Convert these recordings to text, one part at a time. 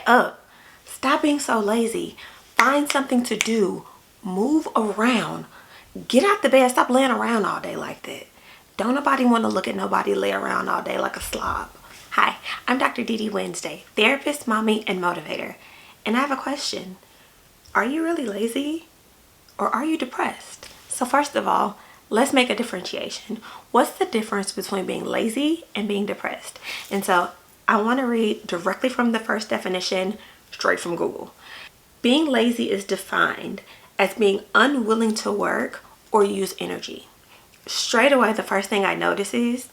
up. Stop being so lazy. Find something to do. Move around. Get out the bed. Stop laying around all day like that. Don't nobody want to look at nobody lay around all day like a slob. Hi, I'm Dr. Dee Wednesday, therapist, mommy, and motivator. And I have a question. Are you really lazy or are you depressed? So first of all, let's make a differentiation. What's the difference between being lazy and being depressed? And so I want to read directly from the first definition, straight from Google. Being lazy is defined as being unwilling to work or use energy. Straight away, the first thing I notice is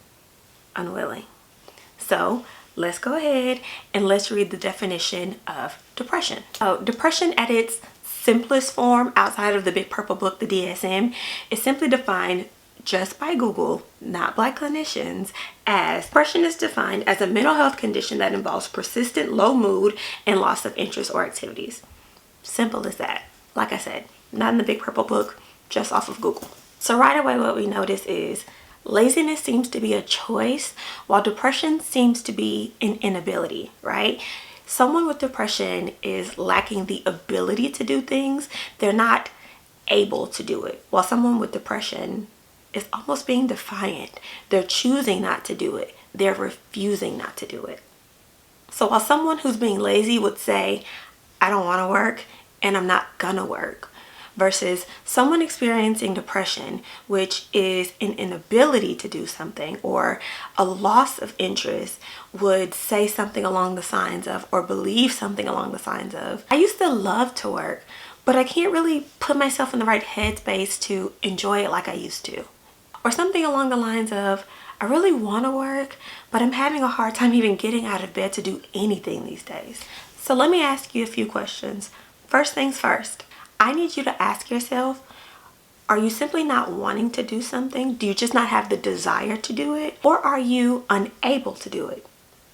unwilling. So let's go ahead and let's read the definition of depression. So depression at its simplest form outside of the big purple book, the DSM, is simply defined just by Google, not by clinicians, as depression is defined as a mental health condition that involves persistent low mood and loss of interest or activities. Simple as that. Like I said, not in the big purple book, just off of Google. So right away what we notice is laziness seems to be a choice while depression seems to be an inability, right? Someone with depression is lacking the ability to do things. They're not able to do it. While someone with depression is almost being defiant. They're choosing not to do it. They're refusing not to do it. So while someone who's being lazy would say, I don't want to work and I'm not gonna work, versus someone experiencing depression, which is an inability to do something or a loss of interest, would say something along the lines of, or believe something along the lines of, I used to love to work, but I can't really put myself in the right headspace to enjoy it like I used to. Or something along the lines of, I really want to work, but I'm having a hard time even getting out of bed to do anything these days. So let me ask you a few questions. First things first. I need you to ask yourself, are you simply not wanting to do something? Do you just not have the desire to do it? Or are you unable to do it?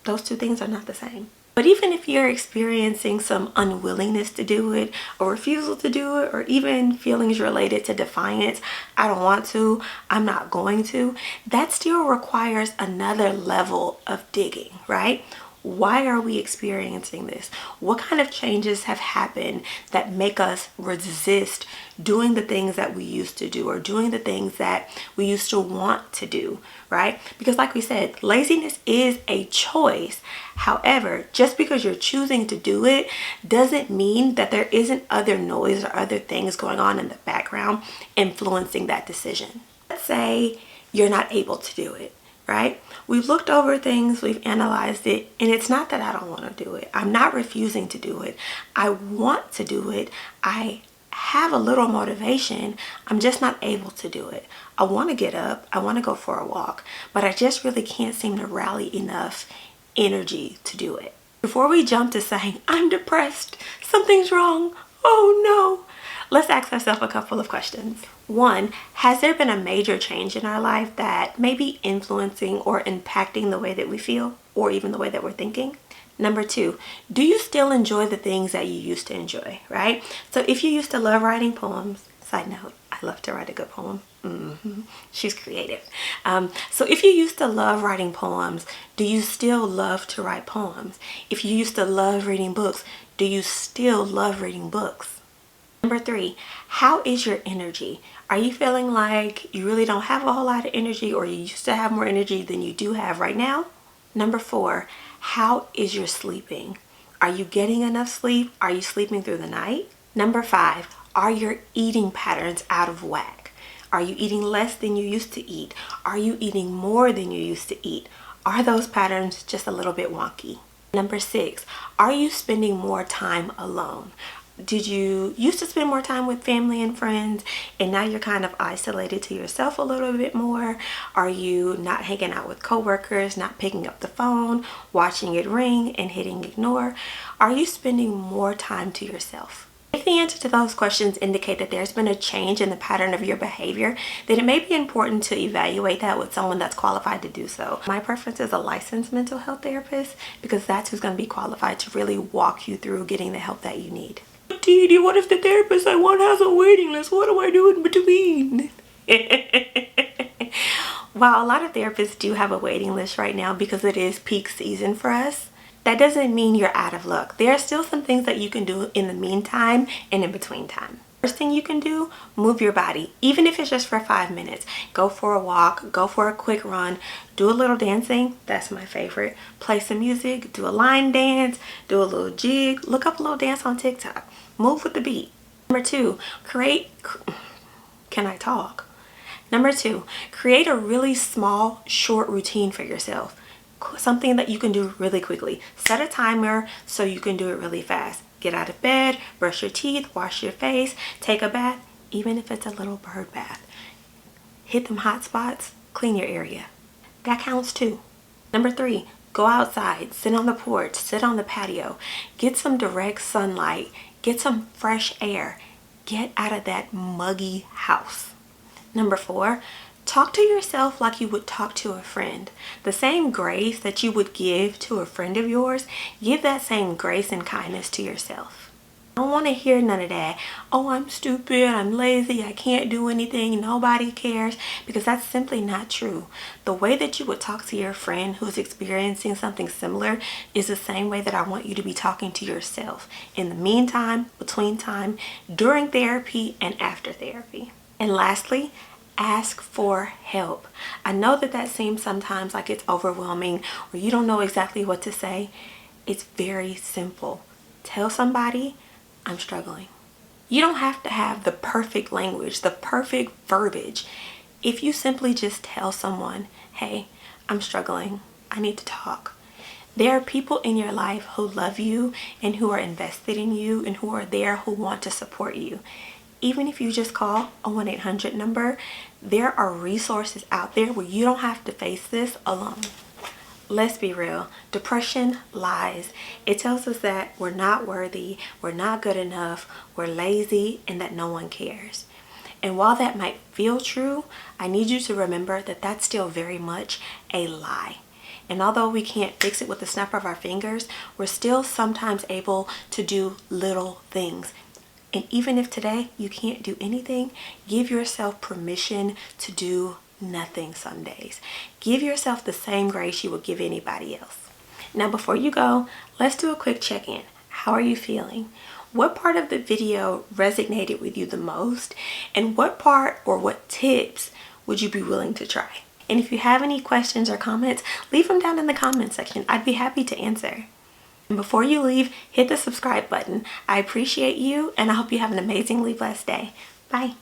Those two things are not the same. But even if you're experiencing some unwillingness to do it, or refusal to do it, or even feelings related to defiance, I don't want to, I'm not going to, that still requires another level of digging, right? Why are we experiencing this? What kind of changes have happened that make us resist doing the things that we used to do or doing the things that we used to want to do, right? Because like we said, laziness is a choice. However, just because you're choosing to do it doesn't mean that there isn't other noise or other things going on in the background influencing that decision. Let's say you're not able to do it. Right? We've looked over things, we've analyzed it, and it's not that I don't want to do it. I'm not refusing to do it. I want to do it. I have a little motivation. I'm just not able to do it. I want to get up. I want to go for a walk, but I just really can't seem to rally enough energy to do it. Before we jump to saying, I'm depressed, something's wrong, oh no, let's ask ourselves a couple of questions. One, has there been a major change in our life that may be influencing or impacting the way that we feel or even the way that we're thinking? Number two, do you still enjoy the things that you used to enjoy, right? So if you used to love writing poems, side note, I love to write a good poem. She's creative. So if you used to love writing poems, do you still love to write poems? If you used to love reading books, do you still love reading books? Number three, how is your energy? Are you feeling like you really don't have a whole lot of energy, or you used to have more energy than you do have right now? Number four, how is your sleeping? Are you getting enough sleep? Are you sleeping through the night? Number five, are your eating patterns out of whack? Are you eating less than you used to eat? Are you eating more than you used to eat? Are those patterns just a little bit wonky? Number six, are you spending more time alone? Did you used to spend more time with family and friends and now you're kind of isolated to yourself a little bit more? Are you not hanging out with coworkers, not picking up the phone, watching it ring and hitting ignore? Are you spending more time to yourself? If the answer to those questions indicate that there's been a change in the pattern of your behavior, then it may be important to evaluate that with someone that's qualified to do so. My preference is a licensed mental health therapist because that's who's going to be qualified to really walk you through getting the help that you need. Dee, what if the therapist I want has a waiting list? What do I do in between? While a lot of therapists do have a waiting list right now because it is peak season for us, that doesn't mean you're out of luck. There are still some things that you can do in the meantime and in between time. First thing you can do, move your body, even if it's just for 5 minutes. Go for a walk, go for a quick run, do a little dancing. That's my favorite. Play some music, do a line dance, do a little jig, look up a little dance on TikTok. Move with the beat. Number 2, can I talk? Number 2, create a really small, short routine for yourself. Something that you can do really quickly. Set a timer so you can do it really fast. Get out of bed, brush your teeth, wash your face, take a bath, even if it's a little bird bath. Hit them hot spots, clean your area. That counts too. Number 3, go outside, sit on the porch, sit on the patio, get some direct sunlight, get some fresh air. Get out of that muggy house. Number 4, talk to yourself like you would talk to a friend. The same grace that you would give to a friend of yours, give that same grace and kindness to yourself. I don't want to hear none of that. Oh, I'm stupid, I'm lazy, I can't do anything, nobody cares, because that's simply not true. The way that you would talk to your friend who's experiencing something similar is the same way that I want you to be talking to yourself. In the meantime, between time, during therapy, and after therapy. And lastly, ask for help. I know that seems sometimes like it's overwhelming or you don't know exactly what to say. It's very simple. Tell somebody, I'm struggling. You don't have to have the perfect language, the perfect verbiage. If you simply just tell someone, hey, I'm struggling, I need to talk. There are people in your life who love you and who are invested in you and who are there who want to support you. Even if you just call a 1-800 number, there are resources out there where you don't have to face this alone. Let's be real. Depression lies. It tells us that we're not worthy, we're not good enough, we're lazy, and that no one cares. And while that might feel true, I need you to remember that that's still very much a lie. And although we can't fix it with the snap of our fingers, we're still sometimes able to do little things. And even if today you can't do anything, give yourself permission to do nothing some days. Give yourself the same grace you would give anybody else. Now before you go, let's do a quick check-in. How are you feeling? What part of the video resonated with you the most? And what part or what tips would you be willing to try? And if you have any questions or comments, leave them down in the comment section. I'd be happy to answer. And before you leave, hit the subscribe button. I appreciate you and I hope you have an amazingly blessed day. Bye.